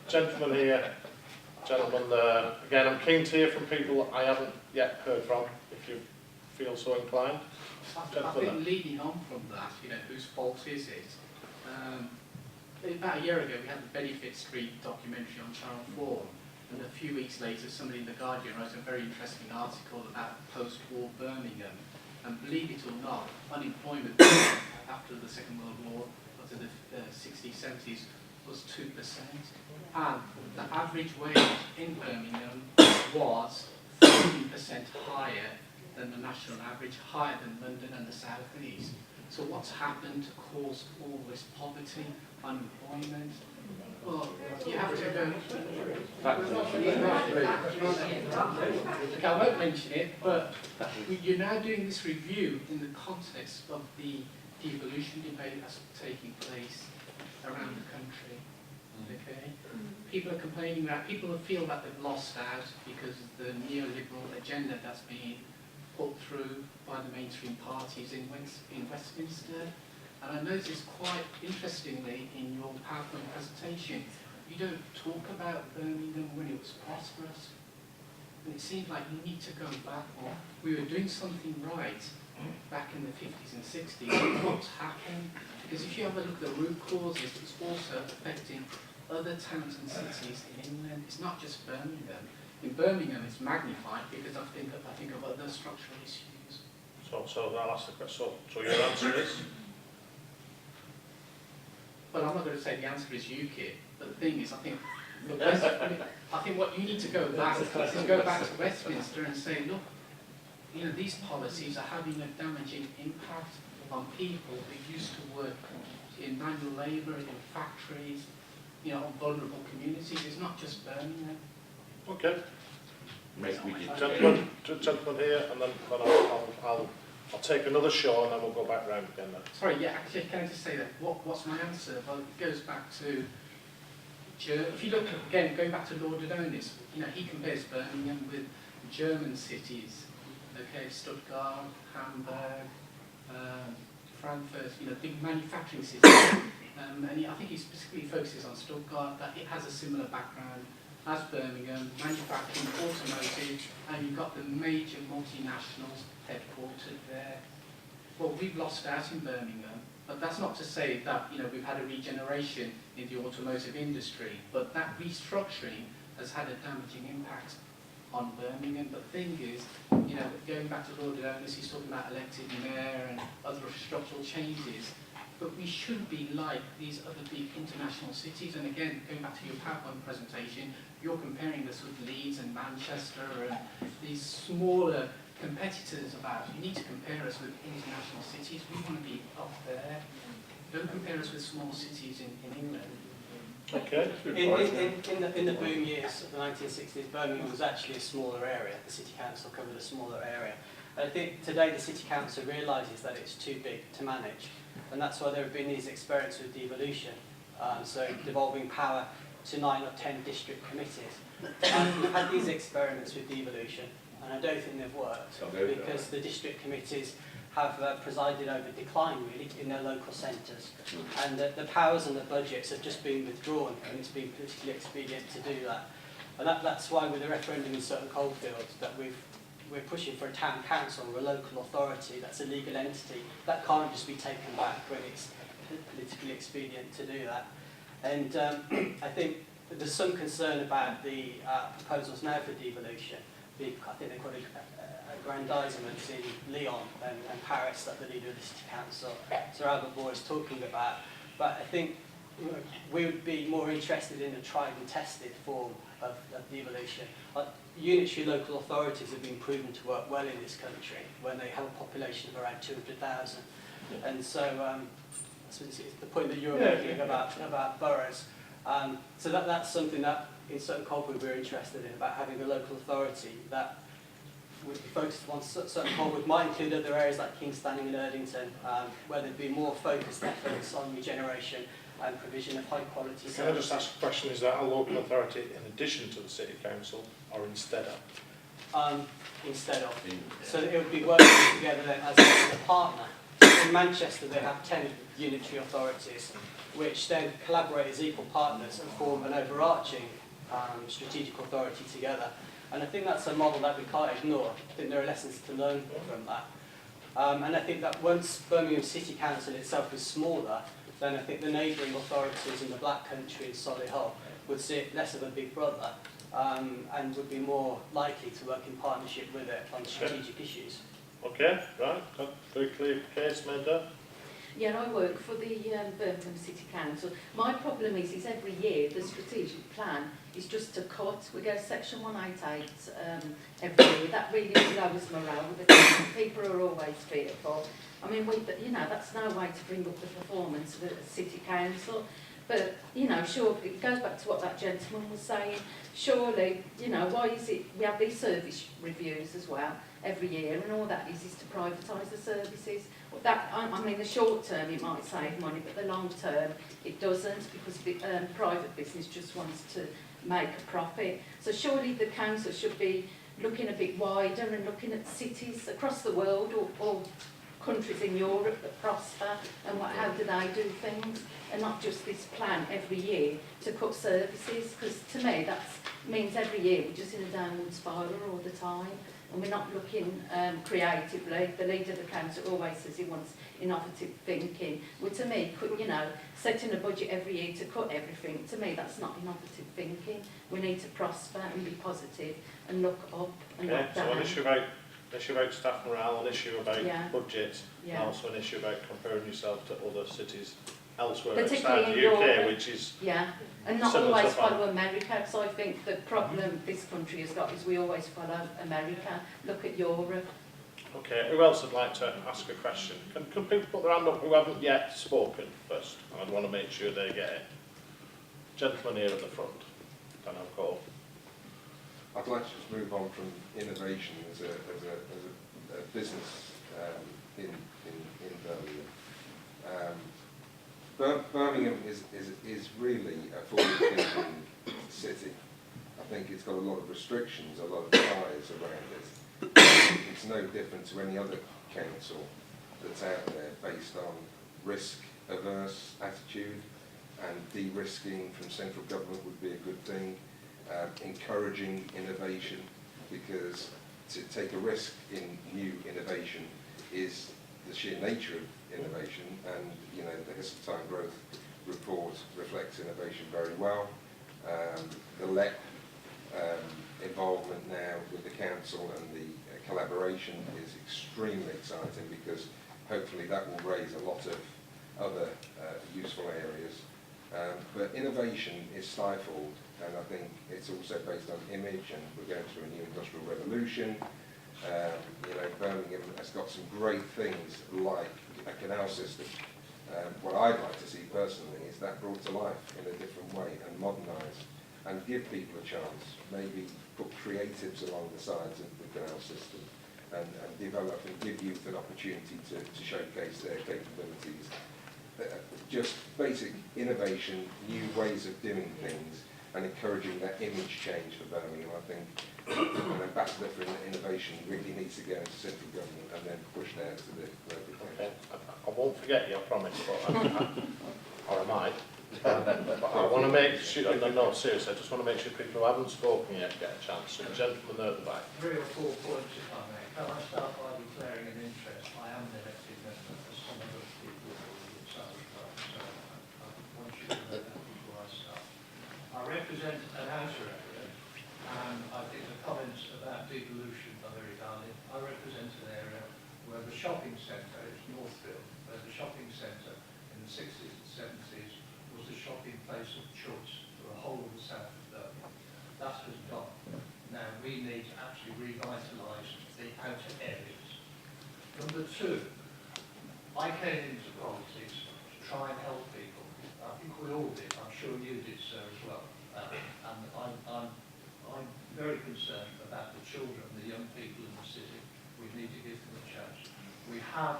Gentleman here, gentleman there. Again, I'm keen to hear from people I haven't yet heard from, if you feel so inclined. I think leading on from that, whose fault is it? About a year ago, we had the Benefit Street documentary on Channel 4, and a few weeks later, somebody in The Guardian wrote a very interesting article about post-war Birmingham. And believe it or not, unemployment after the Second World War, after the 60s, 70s, was 2%. And the average wage in Birmingham was 13% higher than the national average, higher than London and the South and East. So what's happened to cause all this poverty, unemployment? Well, you have to go... Okay, I won't mention it, but you're now doing this review in the context of the devolution debate that's taking place around the country. Okay? People are complaining that, people feel that they've lost out because of the neoliberal agenda that's being put through by the mainstream parties in Westminster. And I noticed quite interestingly in your PowerPoint presentation, you don't talk about Birmingham when it was prosperous. And it seems like you need to go back, or we were doing something right back in the 50s and 60s. What's happened? Because if you have a look at the root causes, it's also affecting other towns and cities in England. It's not just Birmingham. In Birmingham, it's magnified because I think of other structural issues. So I'll ask the question. So your answer is? Well, I'm not going to say the answer is UKIP, but the thing is, I think what you need to go back is go back to Westminster and say, look, these policies are having a damaging impact on people who used to work in manual labour, in factories, on vulnerable communities. It's not just Birmingham. Okay. Gentleman here, and then I'll take another show, and then we'll go back round again. Then. Sorry, yeah, actually, can I just say that? What's my answer? Well, it goes back to, if you look again, going back to Lord Adonis, he compares Birmingham with German cities, okay, Stuttgart, Hamburg, Frankfurt, big manufacturing cities. And I think he specifically focuses on Stuttgart, that it has a similar background as Birmingham, manufacturing, automotive, and you've got the major multinationals headquartered there. Well, we've lost out in Birmingham, but that's not to say that we've had a regeneration in the automotive industry, but that restructuring has had a damaging impact on Birmingham. But the thing is, going back to Lord Adonis, he's talking about elected mayor and other structural changes. But we should be like these other big international cities. And again, going back to your PowerPoint presentation, you're comparing us with Leeds and Manchester and these smaller competitors about. You need to compare us with international cities. We want to be up there. Don't compare us with small cities in England. Okay. In the boom years of the 1960s, Birmingham was actually a smaller area. The City Council covered a smaller area. I think today the City Council realises that it's too big to manage. And that's why there have been these experiments with devolution, so devolving power to 9 or 10 district committees. And we've had these experiments with devolution, and I don't think they've worked, because the district committees have presided over decline, really, in their local centres. And the powers and the budgets have just been withdrawn, and it's been politically expedient to do that. And that's why with the referendum in Sutton Coldfield, that we're pushing for a town council or a local authority that's a legal entity that can't just be taken back when it's politically expedient to do that. And I think there's some concern about the proposals now for devolution. I think they've got aggrandizements in Lyon and Paris that the leader of the City Council, Sir Albert Moore, is talking about. But I think we would be more interested in a tried and tested form of devolution. Unitary local authorities have been proven to work well in this country when they have a population of around 200,000. And so it's the point that you're making about boroughs. So that's something that in Sutton Coldfield we're interested in, about having a local authority that would be focused on Sutton Coldfield, might include other areas like King's Standing and Erdington, where there'd be more focused efforts on regeneration and provision of high quality services. Can I just ask a question, is that a local authority in addition to the City Council or instead of? Instead of. So it would be working together then as a partner. In Manchester they have 10 unitary authorities, which then collaborate as equal partners and form an overarching strategic authority together. And I think that's a model that we can't ignore. I think there are lessons to learn from that. And I think that once Birmingham City Council itself is smaller, then I think the neighbouring authorities in the Black Country and Solihull would see it less of a big brother and would be more likely to work in partnership with it on strategic issues. Okay, right, very clear case made there. Yeah, I work for the Birmingham City Council. My problem is every year the strategic plan is just to cut. We go section 188 every year. That really lowers morale with the town. People are always fearful. I mean, you know, that's no way to bring up the performance of the City Council. But, you know, sure, it goes back to what that gentleman was saying. Surely, you know, why is it we have these service reviews as well every year, and all that is to privatise the services. That, I mean, the short term it might save money, but the long term it doesn't, because the private business just wants to make a profit. So surely the council should be looking a bit wider and looking at cities across the world or countries in Europe that prosper and how do they do things, and not just this plan every year to cut services, because to me that means every year we're just in a downward spiral all the time and we're not looking creatively. The leader of the council always says he wants innovative thinking. Well, to me, you know, setting a budget every year to cut everything, to me that's not innovative thinking. We need to prosper and be positive and look up and Okay, look down. so an issue about staff morale, an issue about budget, and also an issue about comparing yourself to other cities elsewhere outside the UK, which is and not always follow America. So I think the problem this country has got is we always follow America. Look at Europe. Okay, who else would like to ask a question? Can people put their hand up who haven't yet spoken first? I'd want to make sure they get it. Gentleman here at the front. Then I'll call. I'd like to just move on from innovation as a business in Birmingham. Birmingham is really a forward-thinking city. I think it's got a lot of restrictions, a lot of ties around it. It's no different to any other council that's out there based on risk-averse attitude, and de-risking from central government would be a good thing. Encouraging innovation, because to take a risk in new innovation is the sheer nature of innovation, and you know the History Time Growth report reflects innovation very well. The LEP involvement now with the council and the collaboration is extremely exciting, because hopefully that will raise a lot of other useful areas. But innovation is stifled, and I think it's also based on image, and we're going through a new industrial revolution. You know, Birmingham has got some great things like a canal system. What I'd like to see personally is that brought to life in a different way and modernised, and give people a chance, maybe put creatives along the sides of the canal system and develop and give youth an opportunity to showcase their capabilities. Just basic innovation, new ways of doing things, and encouraging that image change for Birmingham. I think an ambassador for innovation really needs to go into central government and then push down to the local council. I won't forget you, I promise, but or I might. But I want to make sure, no, seriously, I just want to make sure people who haven't spoken yet get a chance. So the gentleman there at the back. 3 or 4 points, if I may. Can I start by declaring an interest? I am an elected member for some of those people who are south of so I want you to know that before I start. I represent an outer area, and I think the comments about devolution are very valid. I represent an area where the shopping centre is Northfield, where the shopping centre in the 60s and 70s was the shopping place of choice for the whole of the south of Birmingham. That has gone. Now we need to actually revitalise the outer areas. Number 2, I came into politics to try and help people. I think we all did. I'm sure you did, sir, as well. And I'm very concerned about the children, the young people in the city. We need to give them a chance. We have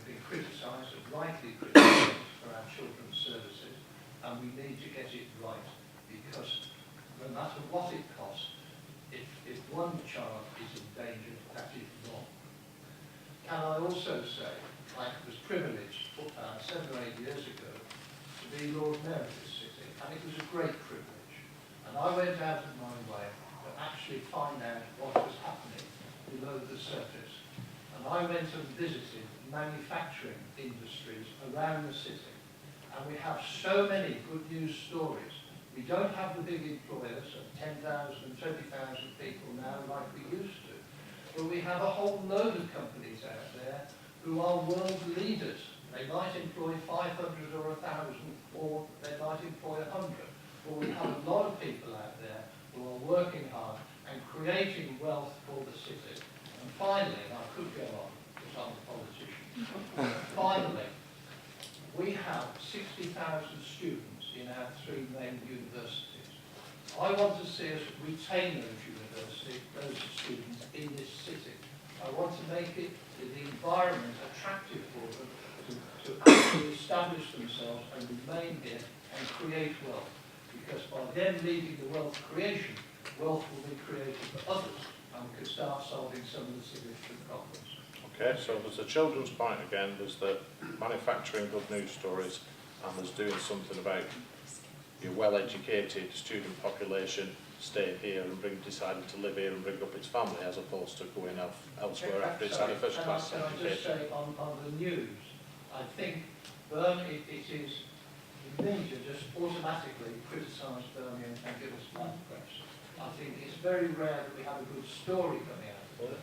been criticised, and rightly criticised, for our children's services, and we need to get it right, because no matter what it costs, if one child is in danger, that is wrong. Can I also say, I was privileged 7 or 8 years ago to be Lord Mayor of this city, and it was a great privilege. And I went out of my way to actually find out what was happening below the surface. And I went and visited manufacturing industries around the city. And we have so many good news stories. We don't have the big employers of 10,000, 20,000 people now like we used to. But we have a whole load of companies out there who are world leaders. They might employ 500 or 1,000, or they might employ 100. But we have a lot of people out there who are working hard and creating wealth for the city. And finally, and I could go on, because I'm a politician, finally, we have 60,000 students in our 3 main universities. I want to see us retain those universities, those students in this city. I want to make it the environment attractive for them to actually establish themselves and remain here and create wealth. Because by them leading the wealth creation, wealth will be created for others, and we can start solving some of the significant problems. Okay, so there's the children's point again, there's the manufacturing good news stories, and there's doing something about your well-educated student population staying here and deciding to live here and bring up its family, as opposed to going elsewhere after it's had a first-class Can I just education. say on the news, I think Birmingham, it is me to just automatically criticise Birmingham and give us bad press. I think it's very rare that we have a good story coming out of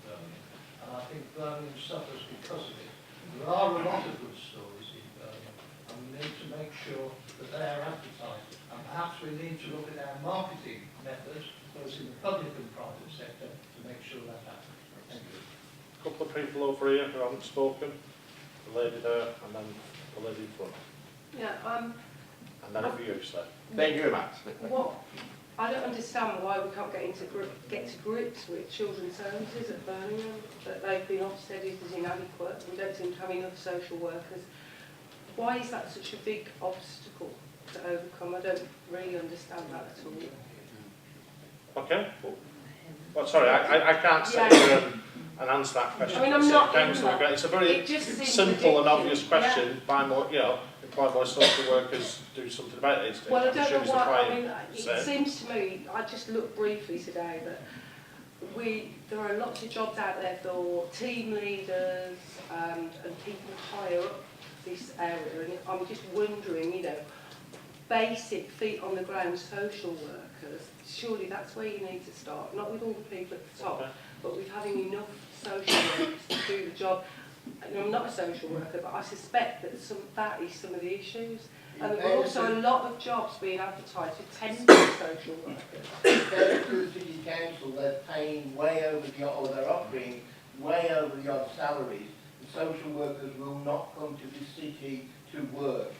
Birmingham, and I think Birmingham suffers because of it. There are a lot of good stories in Birmingham, and we need to make sure that they are advertised. And perhaps we need to look at our marketing methods, both in the public and private sector, to make sure that happens. Thank you. A couple of people over here who haven't spoken, the lady there, and then the lady in front. Yeah, And then if you, sir. Thank you very much. what, I don't understand why we can't get to grips with children's services at Birmingham, that they've been offset as inadequate. We don't seem to have enough social workers. Why is that such a big obstacle to overcome? I don't really understand that at all. Okay. Well, sorry, I can't sit Yeah. here and answer that question. I mean, I'm It's not in council, that. it's a very It just seems simple and ridiculous. obvious question. Buy more, you know, employ more social workers, do something about it. Well, I I'm don't sure know it's the why, I client mean, said. it seems to me, I just looked briefly today, that there are lots of jobs out there for team leaders and people higher up this area, and I'm just wondering, you know, basic feet on the ground social workers, surely that's where you need to start, not with all the people at the top, Okay. but with having enough social workers to do the job. And I'm not a social worker, but I suspect that that is some of the issues. And there are also a lot of jobs being advertised for temporary social workers. They're through the City Council, they're paying way over the, or they're offering way over the odd salaries. The social workers will not come to the city to work.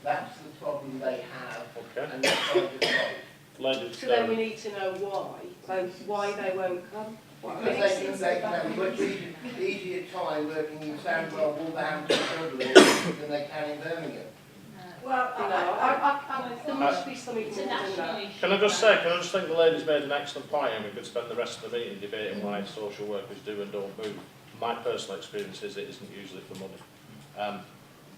That's the problem they have, Okay. and they're trying to solve. Lady, So then we need to know why they won't come. What Because makes they it can so have a bad? much easier time working in Sandwell, Wolverhampton, Sunderland than they can in Birmingham. Well, There must be something it's a more than national that. issue. can I just say, think the lady's made an excellent point, and we could spend the rest of the meeting debating why social workers do and don't move. My personal experience is it isn't usually for money.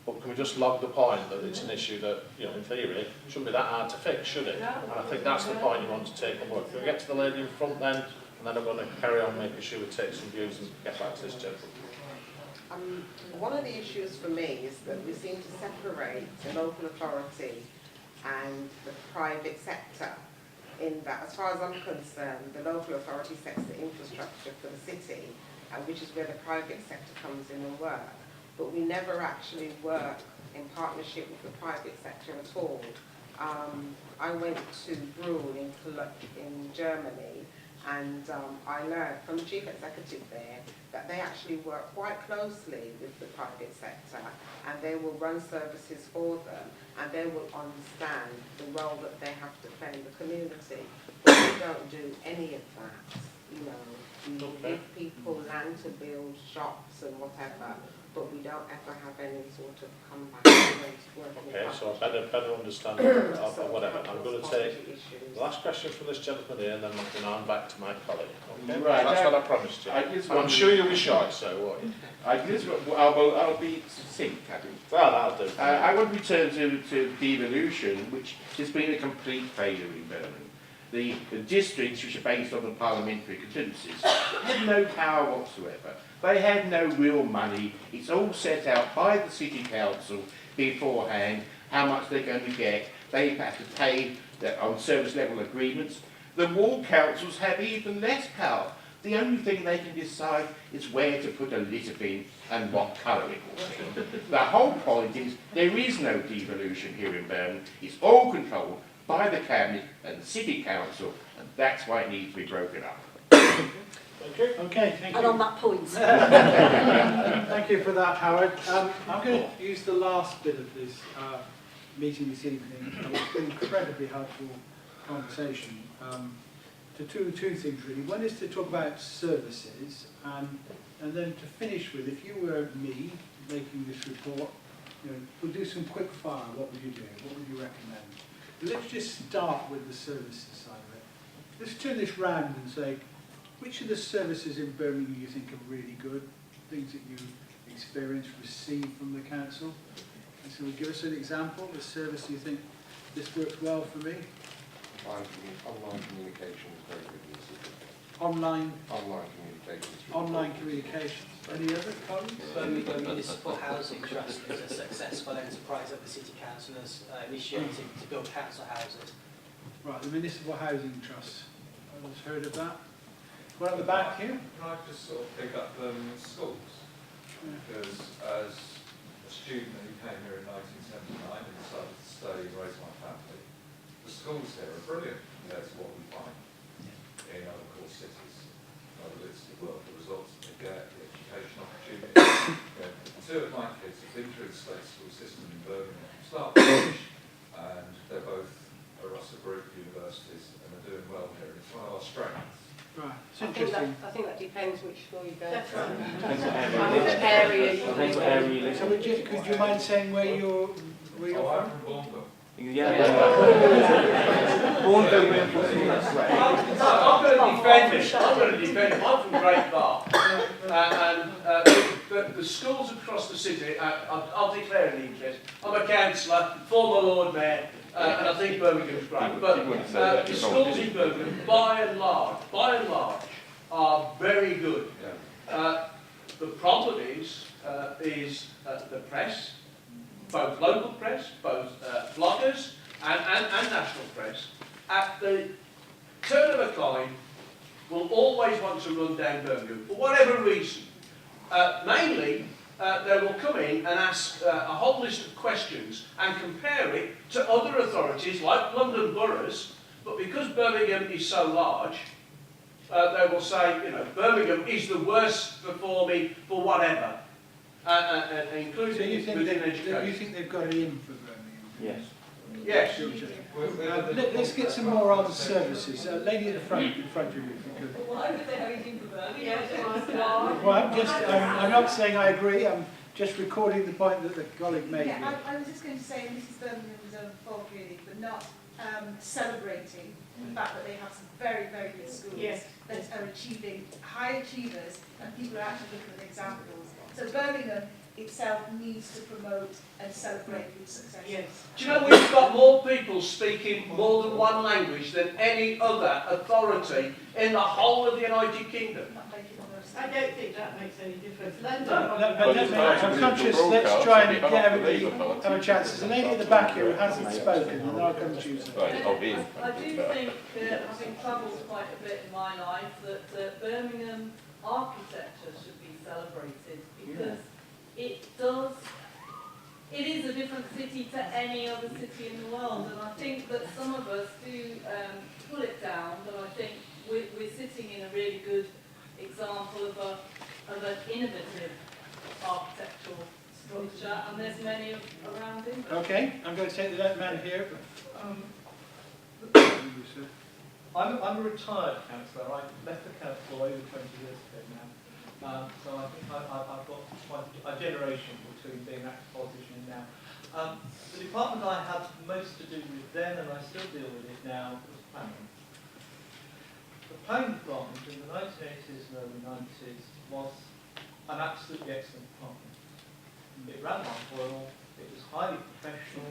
But can we just log the point that it's an issue that, you know, in theory, shouldn't be that hard to fix, should it? And I think that's the point you want to take on board. Can we get to the lady in front then? And then I'm going to carry on making sure we take some views and get back to this gentleman. One of the issues for me is that we seem to separate the local authority and the private sector, in that, as far as I'm concerned, the local authority sets the infrastructure for the city, which is where the private sector comes in and work. But we never actually work in partnership with the private sector at all. I went to Brühl in Germany, and I learned from the chief executive there that they actually work quite closely with the private sector, and they will run services for them, and they will understand the role that they have to play in the community. But we don't do any of that, you know. We give people land to build shops and whatever, but we don't ever have any sort of comeback when it's working. Okay, so I better understand of whatever. I'm going to take issues. the last question from this gentleman here, and then I can arm back to my colleague. Okay? Right, That's what I promised you. I just And I'm want sure you'll be short, so won't you? I'll be succinct, Adam. Well, that'll do. I want to return to devolution, which has been a complete failure in Birmingham. The districts, which are based on the parliamentary contingencies, had no power whatsoever. They had no real money. It's all set out by the city council beforehand, how much they're going to get. They have to pay on service level agreements. The ward councils have even less power. The only thing they can decide is where to put a litter bin and what colour it will be. The whole point is there is no devolution here in Birmingham. It's all controlled by the Cabinet and the City Council, and that's why it needs to be broken up. Thank you. Okay, thank you. And on that point. Thank you for that, Howard. I'm going to use the last bit of this meeting this evening. It's been an incredibly helpful conversation to two things really. One is to talk about services, and then to finish with, if you were me making this report, we'll do some quick fire. What would you do? What would you recommend? But let's just start with the services side of it. Let's turn this round and say, which of the services in Birmingham you think are really good, things that you experience, receive from the council? And so give us an example, a service you think, this works well for me? Online communication is very good in the city. Online Communications. Online communications. Any other colleagues? Birmingham Municipal Housing Trust is a successful enterprise that the City Council has initiated to build council houses. Right, the Municipal Housing Trust. Others heard of that? What at the back here? Can I just sort of pick up schools? Because as a student who came here in 1979 and decided to stay and raise my family, the schools here are brilliant compared to what we find in other core cities. Whether it's the results that they get, the education opportunities. Two of my kids have been through the state school system in Birmingham from start to finish, and they're both at Russell Group universities and are doing well here. It's one of our strengths. Right, it's I think interesting. that depends which school you go That's to. right. And which area you live in. So could you mind saying where you're I'm from Bournemouth. I'm going to defend him. I'm from Great Bar. And the schools across the city, I'll declare an interest. I'm a councillor, former Lord Mayor, and I think Birmingham's great. But the schools in Birmingham, by and large, are very good. The problem is the press, both local press, both bloggers and national press, at the turn of a coin, will always want to run down Birmingham for whatever reason. Mainly, they will come in and ask a whole list of questions and compare it to other authorities like London boroughs, but because Birmingham is so large, they will say, Birmingham is the worst performing for whatever, including So you think within education. you think they've got it in for Birmingham? Yes. Yes. Let's get some more on services. Lady at the front, in front of you, if you could. Why would they have anything for Birmingham? Well, I'm not saying I agree. I'm just recording the point that the colleague made. Yeah, I was just going to say, and this is Birmingham's own fault really, but not celebrating the fact that they have some very, very good schools that are achieving high achievers, and people are actually looking at examples. So Birmingham itself needs to promote and celebrate good success. Yes. Do you know we've got more people speaking more than one language than any other authority in the whole of the United Kingdom? I don't think that makes any difference. I'm conscious, let's try and get everybody have a chance. There's a lady at the back here who hasn't spoken, and I'll come to you. I do think, having travelled quite a bit in my life, that Birmingham architecture should be celebrated because it is a different city to any other city in the world, and I think that some of us do pull it down, but I think we're sitting in a really good example of an innovative architectural structure, and there's many around him. Okay, I'm going to take the man here. I'm a retired councillor. I left the council over 20 years ago now. So I think I've got quite a generation between being an active politician and now. The department I had most to do with then, and I still deal with it now, was planning. The planning department in the 1980s and early 90s was an absolutely excellent department. It ran like oil, it was highly professional,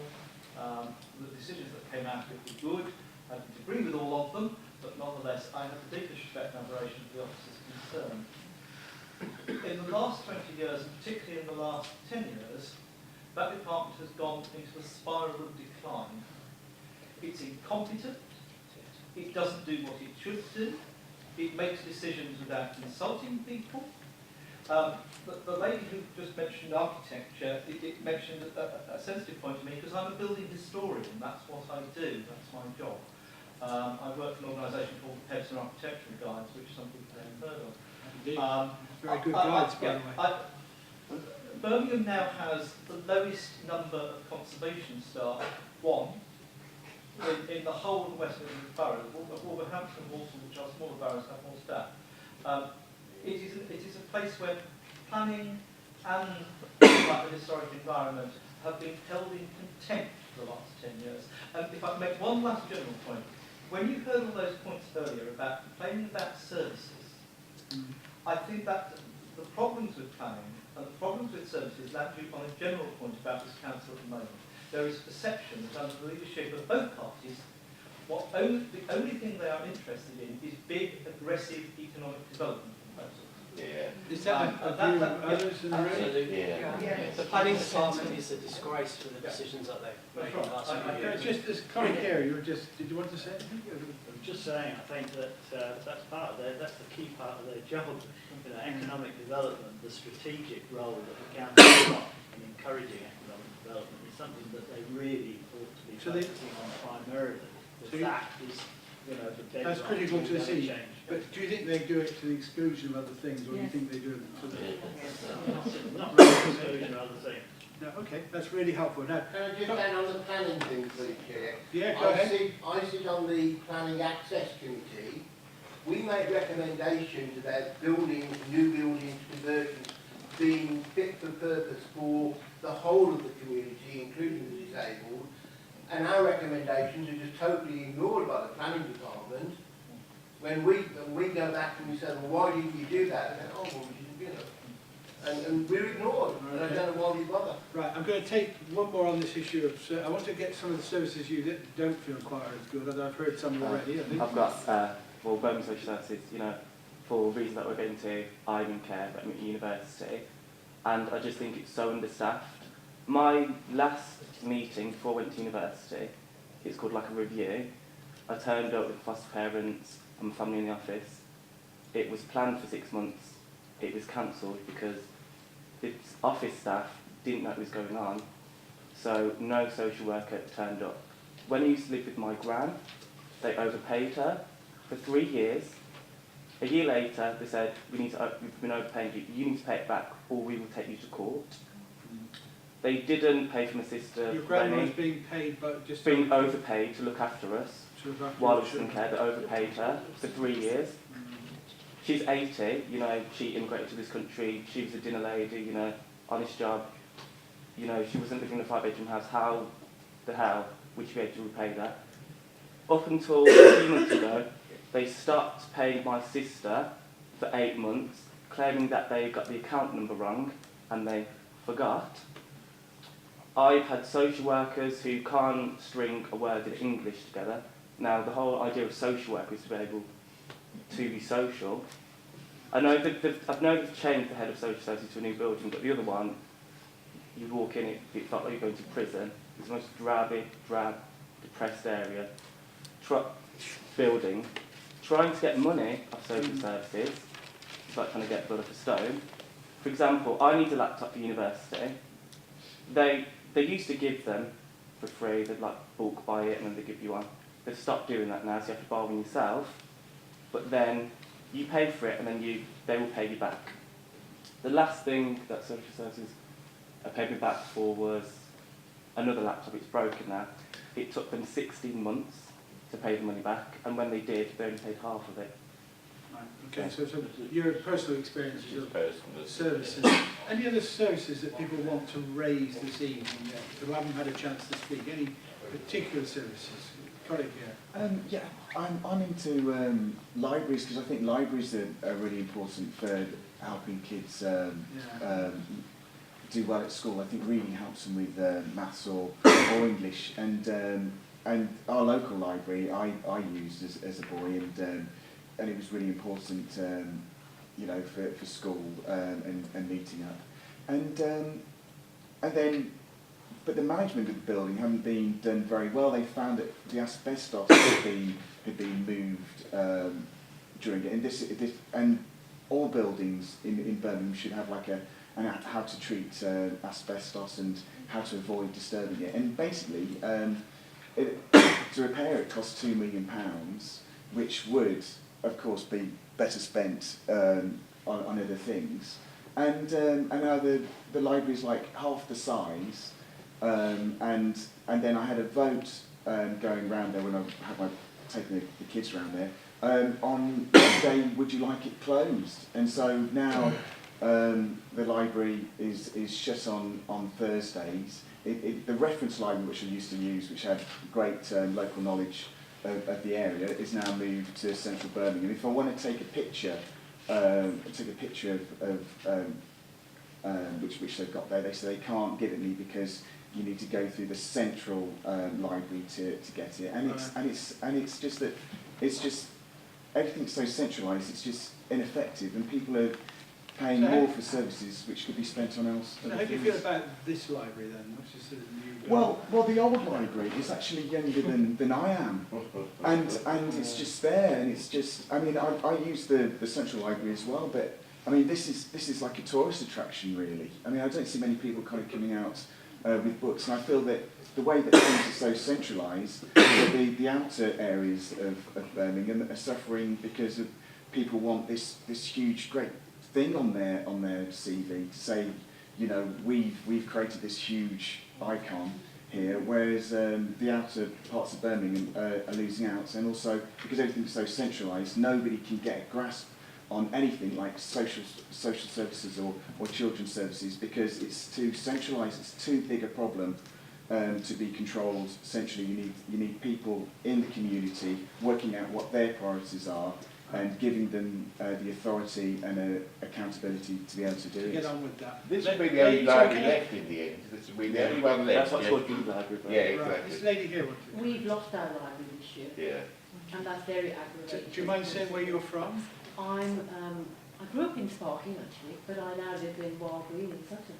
the decisions that came out of it were good. I didn't agree with all of them, but nonetheless I have the deepest respect and admiration for the officers concerned. In the last 20 years, and particularly in the last 10 years, that department has gone into a spiral of decline. It's incompetent, it doesn't do what it should do, it makes decisions without consulting people. The lady who just mentioned architecture, it mentioned a sensitive point to me, because I'm a building historian, that's what I do, that's my job. I work for an organisation called Pebson Architectural Guides, which some people haven't heard of. Very good guides, by the way. Birmingham now has the lowest number of conservation staff, one, in the whole of the West Midlands boroughs. Wolverhampton and Walsall, which are smaller boroughs, have more staff. It is a place where planning and the historic environment have been held in contempt for the last 10 years. And if I can make one last general point, when you heard all those points earlier about complaining about services, I think that the problems with planning and the problems with services land you on a general point about this council at the moment. There is perception that under the leadership of both parties, the only thing they are interested in is big, aggressive economic development proposals. Yeah. Is that a view of others in the room? Absolutely. Yeah. The planning department is a disgrace for the decisions that they've made in the last few years. Just as Connie Carey, did you want to say anything? I'm just saying, I think that that's the key part of their job. You know, economic development, the strategic role that the council has got in encouraging economic development is something that they really ought to be focusing on primarily. Because that is, you know, the bedrock. That's critical to see. Change. But do you think they do it to the exclusion of other things, or do you think they do it for the... Not really exclusion of other things. No, okay, that's really helpful. Now, Can I just add on the planning thing, please, Chair? yeah, go ahead. I sit on the Planning Access Committee. We make recommendations about buildings, new buildings, conversions, being fit for purpose for the whole of the community, including the disabled. And our recommendations are just totally ignored by the planning department. When we go back and we say, well, why didn't you do that? They go, oh, well, we didn't, you know. And we're ignored, and I don't know why we bother. Right, I'm going to take one more on this issue of... I want to get some of the services you don't feel quite as good, although I've heard some already, I think. I've got, well, Birmingham Social Services, you know, for reasons that we're getting to, I'm in care at university, and I just think it's so understaffed. My last meeting before I went to university, it's called like a review. I turned up with foster parents and my family in the office. It was planned for 6 months. It was cancelled because the office staff didn't know what was going on, so no social worker turned up. When I used to live with my gran, they overpaid her for 3 years. A year later, they said, we've been overpaying you, you need to pay it back or we will take you to court. They didn't pay for my sister. Your grandma was being paid, but just... Being overpaid to look after us while I was in care. They overpaid her for 3 years. She's 80, you know, she immigrated to this country, she was a dinner lady, you know, honest job. You know, she wasn't living in a 5-bedroom house. How the hell would she be able to repay that? Up until a few months ago, they stopped paying my sister for 8 months, claiming that they got the account number wrong, and they forgot. I've had social workers who can't string a word in English together. Now, the whole idea of social work is to be able to be social. I know they've changed the head of social services to a new building, but the other one, you walk in, it felt like you're going to prison. It's the most drab, depressed area. Building. Trying to get money off social services, it's like trying to get blood off a stone. For example, I need a laptop for university. They used to give them for free, they'd like bulk buy it and then they give you one. They've stopped doing that now, so you have to buy one yourself. But then you pay for it and then they will pay you back. The last thing that social services paid me back for was another laptop. It's broken now. It took them 16 months to pay the money back, and when they did, they only paid half of it. Right, okay, so your personal experiences His of personal services. Any other services that people want to raise this evening who haven't had a chance to speak? Any particular services? Colleague here. Yeah, I'm into libraries because I think libraries are really important for helping kids do well at school. I think reading helps them with maths or English. And our local library I used as a boy, and it was really important, you know, for school and meeting up. And then. But the management of the building hadn't been done very well. They found that the asbestos had been moved during it, and all buildings in Birmingham should have like how to treat asbestos and how to avoid disturbing it. And basically, to repair it costs £2 million, which would, of course, be better spent on other things. And now the library's like half the size. And then I had a vote going round there when I had taking the kids round there on the day, would you like it closed? And so now the library is shut on Thursdays. The reference library, which I used to use, which had great local knowledge of the area, is now moved to central Birmingham. If I want to take a picture of which they've got there, they say they can't give it me because you need to go through the central library to get it, and it's just that everything's so centralised. It's just ineffective, and people are paying more for services which could be spent on else. So how do you feel about this library then? Which is sort of new. Well, the old library is actually younger than I am, and it's just there, and it's just. I mean, I use the central library as well, but I mean, this is like a tourist attraction, really. I mean, I don't see many people kind of coming out with books, and I feel that the way that things are so centralised, that the outer areas of Birmingham are suffering because of people want this huge, great thing on their CV to say, you know, we've created this huge icon here, whereas the outer parts of Birmingham are losing out, and also because everything's so centralised, nobody can get a grasp on anything like social services or children's services because it's too centralised. It's too big a problem to be controlled centrally. You need people in the community working out what their priorities are and giving them the authority and accountability to be able to do it. Get on with that. This will be the only library left in the end. This will be the only one left. That's what's called the library. Yeah, exactly. Right. This lady here. We've lost our library this year. Yeah. And that's very aggravating. Do you mind saying where you're from? I grew up in Sparking actually, but I now live in Wild Green in Sutton.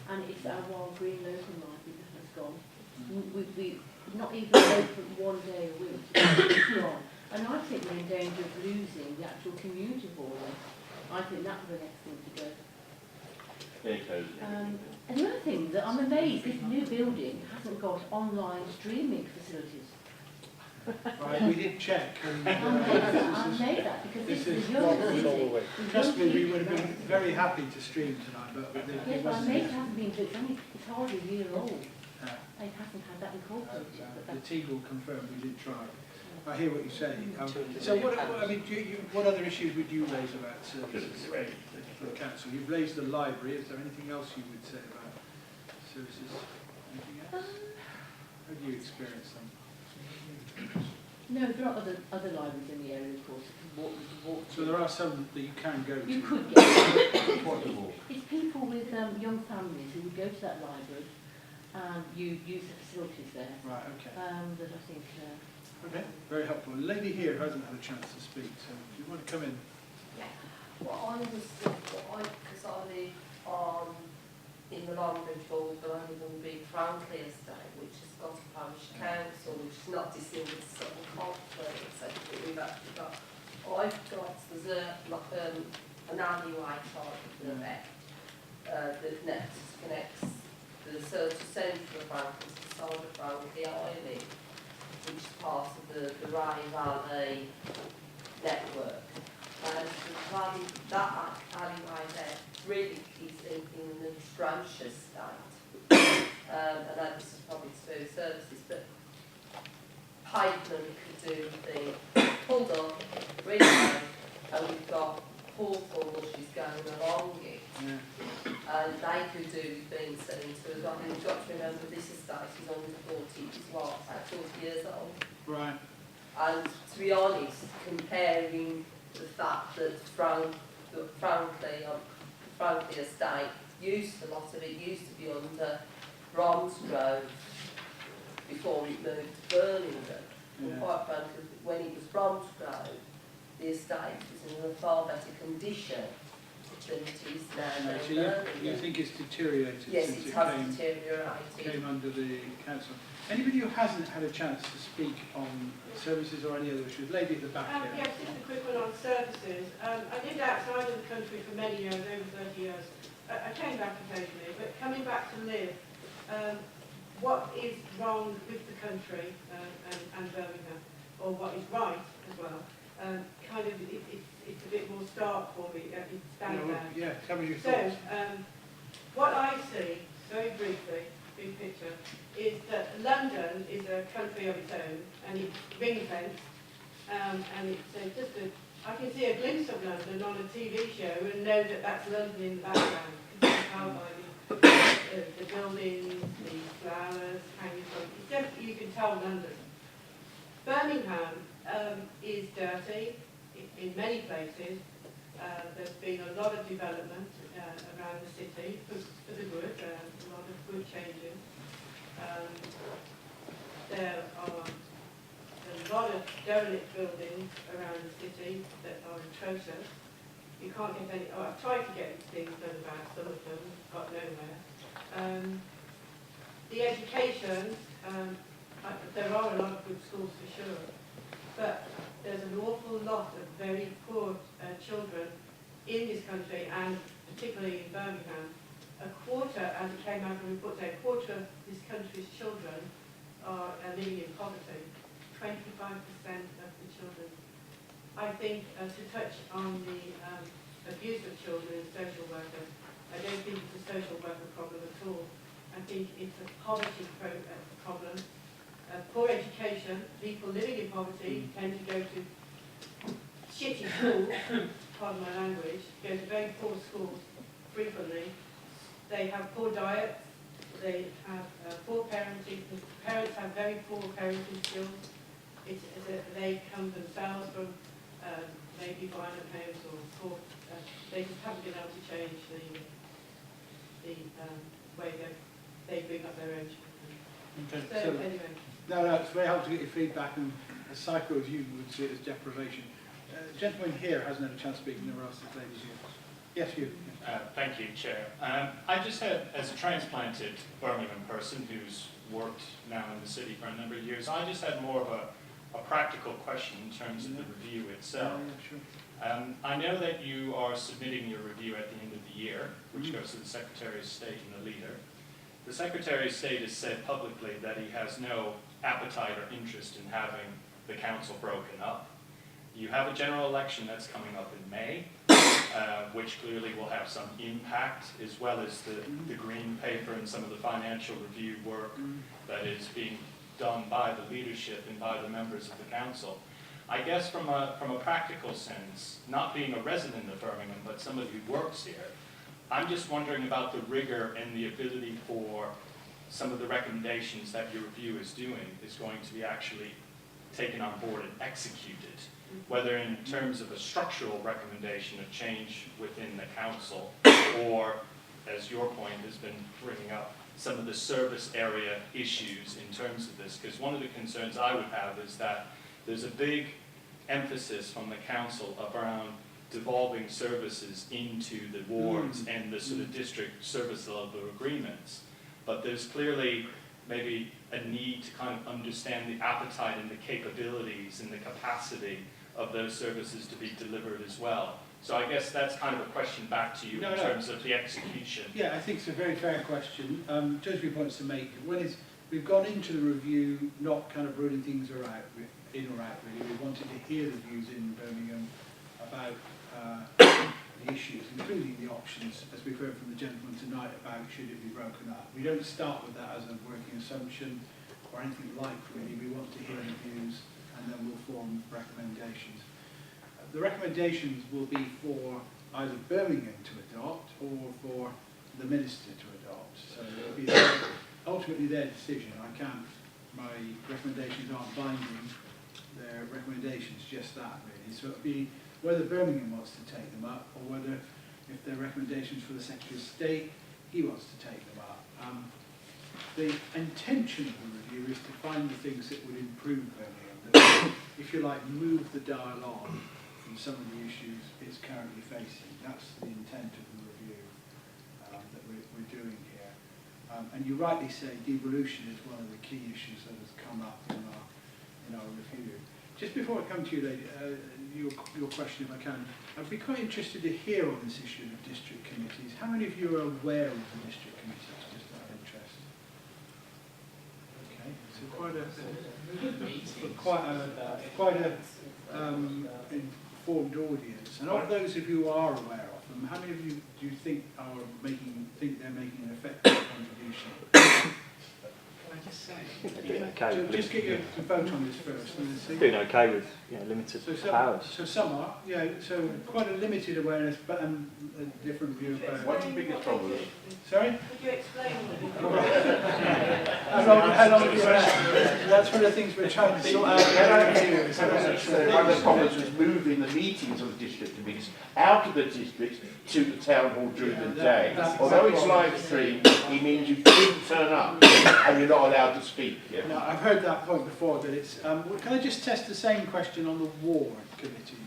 And it's our Wild Green local library that has gone. We not even open one day a week, it's gone. And I think we're in danger of losing the actual community hall. I think that would be the next thing to go. Very close. And the other thing that I'm amazed, this new building hasn't got online streaming facilities. Right, we did check. And, I made that because this is young city. Trust me, we would have been very happy to stream tonight, but yes, but I made it hasn't been built. It's hardly a year old. It hasn't had that incorporated. The team will confirm we did try. I hear what you say. So what other issues would you raise about services for the council? You've raised the library. Is there anything else you would say about services? Anything else? How do you experience them? No, there are other libraries in the area, of course. So there are some that you can go to. You could get. It's people with young families who would go to that library and you use the facilities there. Right, okay. That I think. Okay, very helpful. A lady here hasn't had a chance to speak, so do you want to come in? Yeah. Well, I was, because I live in the Longbridge Ward, but I live on Big Franklin estate, which has got a parish council, which is not dissimilar to Sutton Coldplay, etc. We've actually got, there's an alleyway type of net that connects the centre of Franklin to the side of Franklin Island, which is part of the Ray Valley network. And that alleyway there really is in an atrocious state. And this is probably to do with services, but pavement could do the pulled up, really low, and we got Hawthorne going along it, and they could do with being seen to as well. And you've got to remember this estate is only 40 years old. Right. And to be honest, comparing the fact that Franklin estate a lot of it used to be under Bromsgrove before it moved to Birmingham. And quite frankly, when it was Bromsgrove, the estate was in a far better condition than it is now. So you think it's deteriorated yes, since it it has deteriorated. came under the council? Anybody who hasn't had a chance to speak on services or any other issues? Lady at the back here. Yes, just a quick one on services. I lived outside of the country for many years, over 30 years. I came back occasionally, but coming back to live, what is wrong with the country and Birmingham, or what is right as well? It's a bit more stark for me. It stands out. Yeah, tell me your So, thoughts. what I see, very briefly, big picture, is that London is a country of its own, and it's ring-fenced, and it's just I can see a glimpse of London on a TV show and know that that's London in the background. You can tell by the buildings, the flowers hanging from it. It's just, you can tell London. Birmingham is dirty in many places. There's been a lot of development around the city for the good, a lot of good changes. There are a lot of derelict buildings around the city that are atrocious. You can't get any, I've tried to get things done about some of them, got nowhere. The education, there are a lot of good schools for sure, but there's an awful lot of very poor children in this country, and particularly in Birmingham. A quarter, as it came out of the report today, a quarter of this country's children are living in poverty. 25% of the children. I think to touch on the abuse of children and social workers, I don't think it's a social worker problem at all. I think it's a poverty problem. Poor education, people living in poverty tend to go to shitty schools, pardon my language, go to very poor schools frequently. They have poor diets, they have poor parenting, the parents have very poor parenting skills. They come themselves from maybe violent homes or poor, they just haven't been able to change the way that they bring up their own children. Okay, So anyway. No, it's very helpful to get your feedback, and as psycho as you would see it as deprivation. The gentleman here hasn't had a chance to speak, and there are six ladies here. Yes, you. Thank you, Chair. I just had, as a transplanted Birmingham person who's worked now in the city for a number of years, I just had more of a practical question in terms of the review itself. I know that you are submitting your review at the end of the year, which goes to the Secretary of State and the leader. The Secretary of State has said publicly that he has no appetite or interest in having the council broken up. You have a general election that's coming up in May, which clearly will have some impact, as well as the green paper and some of the financial review work that is being done by the leadership and by the members of the council. I guess from a practical sense, not being a resident of Birmingham, but somebody who works here, I'm just wondering about the rigor and the ability for some of the recommendations that your review is doing is going to be actually taken on board and executed, whether in terms of a structural recommendation of change within the council, or, as your point has been bringing up, some of the service area issues in terms of this. Because one of the concerns I would have is that there's a big emphasis from the council around devolving services into the wards and the sort of district service level agreements. But there's clearly maybe a need to kind of understand the appetite and the capabilities and the capacity of those services to be delivered as well. So I guess that's kind of a question back to you in terms of the execution. Yeah, I think it's a very fair question. Just a few points to make. One is, we've gone into the review not kind of ruling things in or out, really. We wanted to hear the views in Birmingham about the issues, including the options, as we've heard from the gentleman tonight, about should it be broken up. We don't start with that as a working assumption or anything like, really. We want to hear the views, and then we'll form recommendations. the recommendations will be for either Birmingham to adopt or for the Minister to adopt. So it'll be ultimately their decision. My recommendations aren't binding, their recommendations just that really. So it'll be whether Birmingham wants to take them up or whether, if they're recommendations for the Secretary of State, he wants to take them up. The intention of the review is to find the things that would improve Birmingham, that would, if you like, move the dial on from some of the issues it's currently facing. That's the intent of the review that we're doing here. And you rightly say devolution is one of the key issues that has come up in our review. Just before I come to you, lady, your question, if I can, I'd be quite interested to hear on this issue of district committees. How many of you are aware of the district committees, just out of interest? Okay, so quite a informed audience. And of those of you who are aware of them, how many of you do you think they're making an effective contribution? Can I just say? Doing okay. Just get your vote on this first. And then see. Doing okay with limited powers. So some are, yeah. So quite a limited awareness, but a different view of powers. What's the biggest problem? Sorry? Could you explain How long have you been? That's one of the things we're trying to sort out. One of the problems was moving the meetings of the district committees out of the district to the town hall during the day. Although it's live streamed, it means you couldn't turn up and you're not allowed to speak. Yeah. Now, I've heard that point before, that it's... can I just test the same question on the ward committees?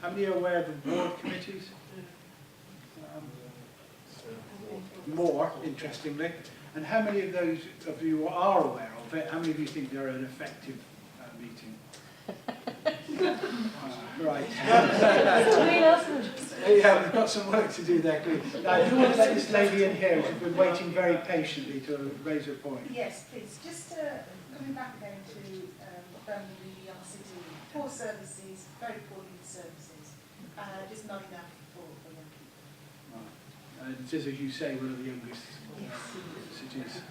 How many are aware of the ward committees? More, interestingly. And how many of those of you who are aware of it, how many of you think they're an effective meeting? Right. Yeah, we've got some work to do there, please. Now, I do want to let this lady in here who's been waiting very patiently to raise her point. Yes, please. Just coming back again to Birmingham, our city, poor services, very poor youth services, just not enough for young people. Right. And it is, as you say, one of the youngest cities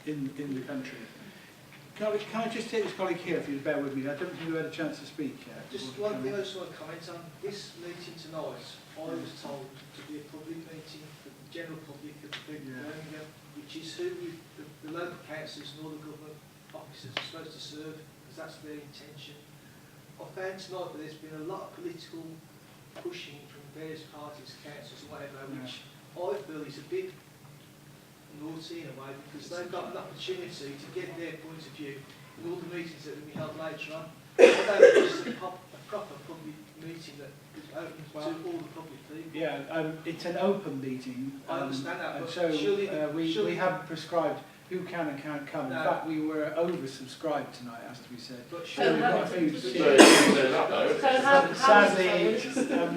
in the country. Can I just take this colleague here, if you bear with me? I don't think you've had a chance to speak yet. Just one thing I just want to comment on. This meeting tonight, I was told to be a public meeting for the general public of Birmingham, which is who the local councils and all the government officers are supposed to serve, because that's their intention. I found tonight that there's been a lot of political pushing from various parties, councils and whatever, which I feel is a bit naughty in a way, because they've got an opportunity to get their point of view in all the meetings that will be held later on. I don't think this is a proper public meeting that is open to all the public people. Yeah, it's an open meeting. I understand that, and but so surely we haven't prescribed who can and can't come. No. In fact, we were oversubscribed tonight, has to be said. But So surely we've got a few So sadly,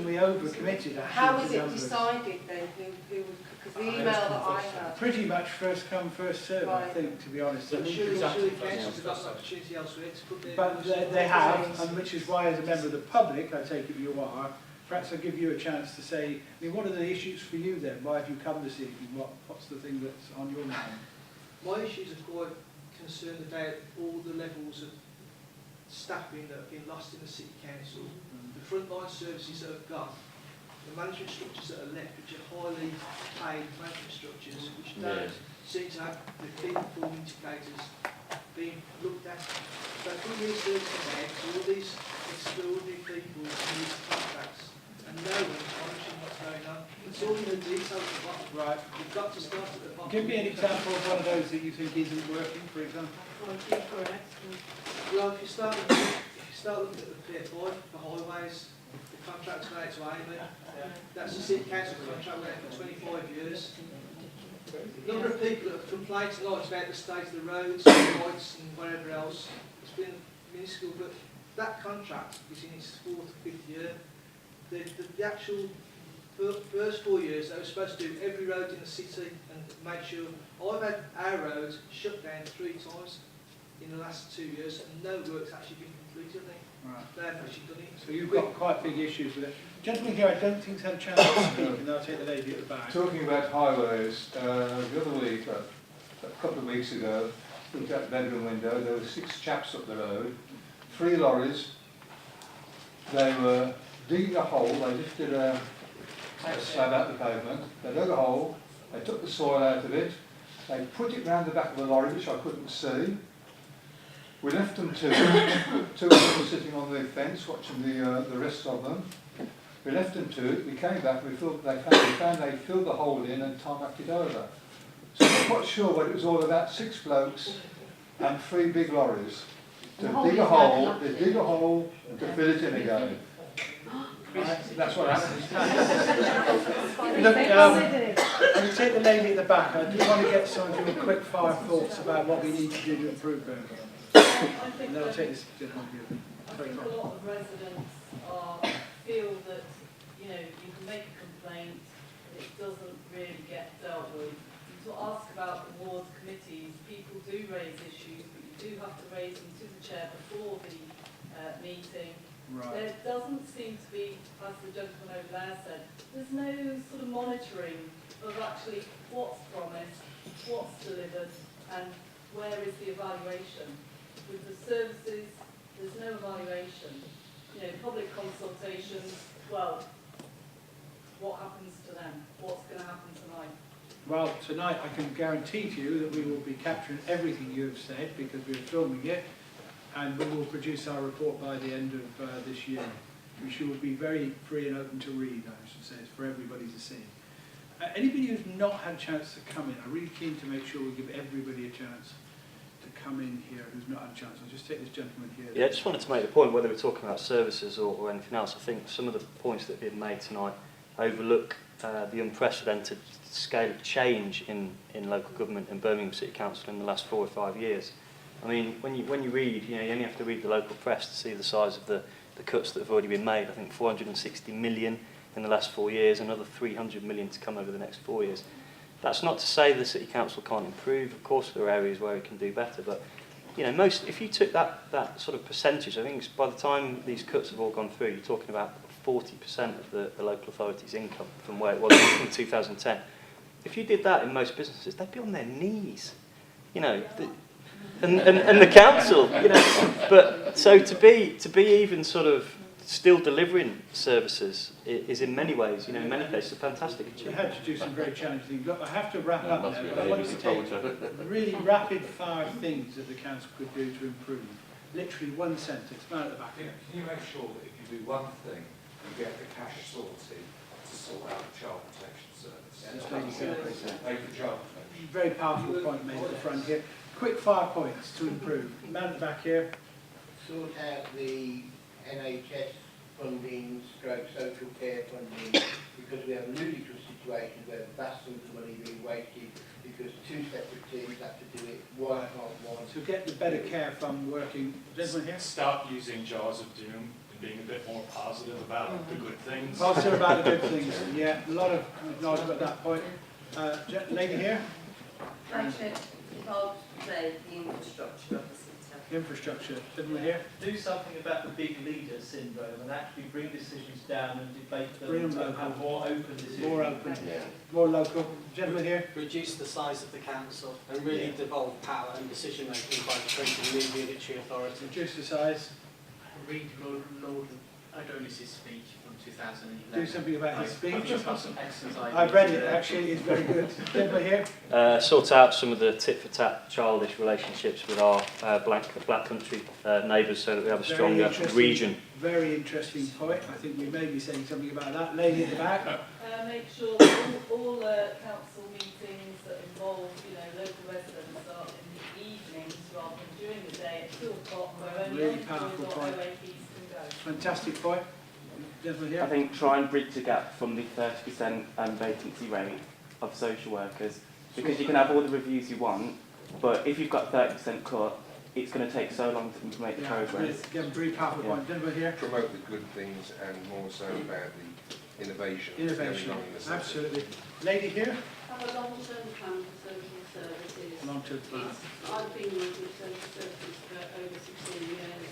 we overcommitted actually. How to was the it numbers. decided then? Because the email that I had. Pretty much first come, first served, I Right. think, to be honest. But surely councils have got an opportunity elsewhere to put their... But they have, and which is why, as a member of the public, I take it you are, perhaps I'll give you a chance to say, I mean, what are the issues for you then? Why have you come this evening? What's the thing that's on your mind? My issues are quite concerned about all the levels of staffing that have been lost in the city council, the frontline services that have gone, the management structures that are left, which are highly paid management structures, which don't seem to have the key performance indicators being looked at. So from these services ahead to all these extraordinary people in these contracts, and no one's monitoring what's going on. It's all in the detail at the bottom. Right. You've got to start at the bottom. Give me an example of one of those that you think isn't working, for example. Well, if you start looking at the PFI for highways, the contract's gone out to Amy. That's the city council contract went out for 25 years. The number of people that have complained tonight about the state of the roads, the lights and whatever else, it's been minuscule, but that contract is in its 4th or 5th year. The actual first 4 years, they were supposed to do every road in the city and make sure. I've had our roads shut down 3 times in the last 2 years, and no work's actually been completed. Right. They haven't actually done it. So you've got quite big issues with it. Gentleman here, I don't think has had a chance to speak, and I'll take the lady at the back. Talking about highways, the other week, a couple of weeks ago, looked out the bedroom window, there were 6 chaps up the road, 3 lorries. They were digging a hole. They lifted a slab out the pavement. They dug a hole. They took the soil out of it. They put it round the back of the lorry, which I couldn't see. We left them to it. Two of them were sitting on the fence watching the rest of them. We left them to it. We came back. They found they filled the hole in and tarmacked it over. So I'm not quite sure what it was all about. 6 blokes and 3 big lorries to dig a hole. They dig a hole to fill it in again. That's what happened. Look, I'm going to take the lady at the back. I do want to get some of your quick fire thoughts about what we need to do to improve Birmingham. And then I'll take this gentleman here. I think a lot of residents feel that, you know, you can make a complaint, but it doesn't really get dealt with. To ask about the ward committees, people do raise issues, but you do have to raise them to the chair before the meeting. Right. There doesn't seem to be, as the gentleman over there said, there's no sort of monitoring of actually what's promised, what's delivered, and where is the evaluation. With the services, there's no evaluation. You know, public consultations, well, what happens to them? What's going to happen tonight? Well, tonight I can guarantee to you that we will be capturing everything you have said because we are filming it, and we will produce our report by the end of this year, which will be very free and open to read, I should say. It's for everybody to see. Anybody who's not had a chance to come in, I'm really keen to make sure we give everybody a chance to come in here who's not had a chance. I'll just take this gentleman here. Yeah, I just wanted to make the point, whether we're talking about services or anything else, I think some of the points that have been made tonight overlook the unprecedented scale of change in local government and Birmingham City Council in the last 4 or 5 years. I mean, when you read, you know, you only have to read the local press to see the size of the cuts that have already been made. I think 460 million in the last 4 years, another 300 million to come over the next 4 years. That's not to say the City Council can't improve. Of course, there are areas where it can do better, but you know, if you took that sort of percentage, I think it's, by the time these cuts have all gone through, you're talking about 40% of the local authority's income from where it was in 2010. If you did that in most businesses, they'd be on their knees, you know. And the council, you know, but so to be even sort of still delivering services is in many ways, you know, in many places, a fantastic achievement. We had to do some very challenging things. Look, I have to wrap up now, but I want to take really rapid fire things that the council could do to improve. Literally one sentence, man at the back. Can you make sure that if you do one thing, you get the cash sorted to sort out the child protection service? Pay for child protection. Very powerful point made at the front here. Quick fire points to improve. Man at the back here. Sort out the NHS funding, stroke social care funding, because we have a ludicrous situation where vast sums of money being wasted because 2 separate teams have to do it, one can't one. To get the better care fund working. Gentleman here. Stop using jaws of doom and being a bit more positive about the good things. Positive about the good things. Yeah, a lot of acknowledgement at that point. Lady here. Actually, involved the infrastructure of the city. Infrastructure. Gentleman here. Do something about the big leader syndrome and actually bring decisions down and debate them Bring them and have more open decisions. More open. Yeah. More local. Gentleman here. Reduce the size of the council and really devolve power and decision making by creating new unitary authority. Reduce the size. Read Lord Adonis's speech from 2011. Do something about his speech. I've just got some excellent ideas. I've read it, actually, it's very good. Gentleman here. Sort out some of the tit-for-tat childish relationships with our black country neighbours so that we have a stronger region. Very interesting point. I think we may be saying something about that. Lady at the back. Make sure that all council meetings that involve, you know, local residents are in the evenings rather than during the day at 2 o'clock where only Really powerful point. OAPs can go. Fantastic point. Gentleman here. I think try and bridge the gap from the 30% vacancy rate of social workers, because you can have all the reviews you want, but if you've got 30% cut, it's going to take so long to implement the progress. Very powerful point. Gentleman here. Promote the good things and more so about the innovation. Innovation. Going on in the city. Absolutely. Lady here. Have a long-term plan for social services. Long-term plan. I've been working with social services for over 16 years,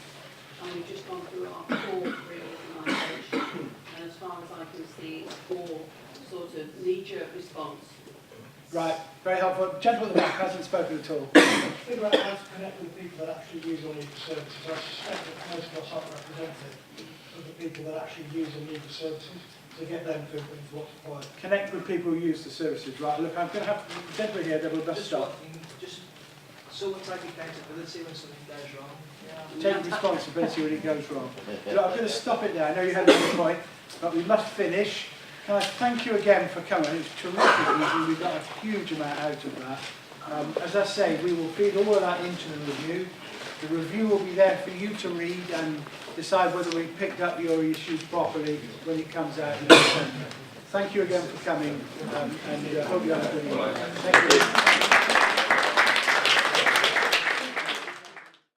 and we've just gone through our 4th reorganisation, and as far as I can see, it's 4 sort of knee-jerk response. Right, very helpful. Gentleman at the back hasn't spoken at all. Figure out how to connect with the people that actually use all these services. I suspect that most of us aren't represented. people that actually use and need the services, to get them to what's required. Connect with people who use the services. Right, look, I'm going to have gentlemen here that will best stop. Just someone take accountability when something goes wrong. Take responsibility when it goes wrong. Look, I'm going to stop it there. I know you had a good point, but we must finish. Can I thank you again for coming? It's terrific evening. We've got a huge amount out of that. As I say, we will feed all of that into the review. The review will be there for you to read and decide whether we picked up your issues properly when it comes out in December. Thank you again for coming, and hope you have a good evening. Thank you.